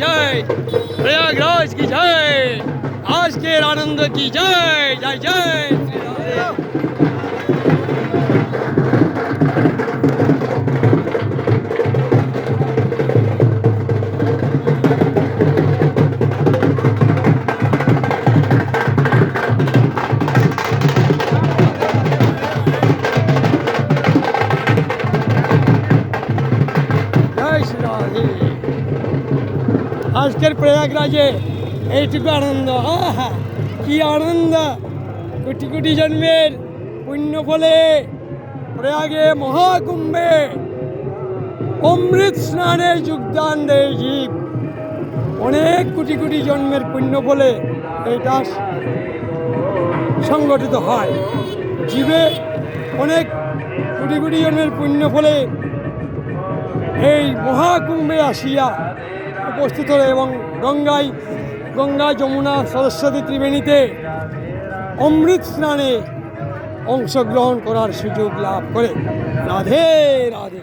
जय, प्रयागराज की जय, आज के आनंद की जय जय जय श्री राधे। আজকের প্রয়াগরাজে এইটুকু আনন্দ, আহা কি আনন্দ! কোটি কোটি জন্মের পুণ্য ফলে প্রয়াগে মহাকুম্ভে অমৃত স্নানে যোগদান দেয় জীব। অনেক কোটি কোটি জন্মের পুণ্য ফলে এটা সংগঠিত হয়। জীবে অনেক কোটি কোটি জন্মের পুণ্য ফলে এই মহাকুম্ভে আসিয়া উপস্থিত হলে এবং গঙ্গা যমুনা সরস্বতী ত্রিবেণীতে অমৃত স্নানে অংশগ্রহণ করার সুযোগ লাভ করে। রাধে রাধে।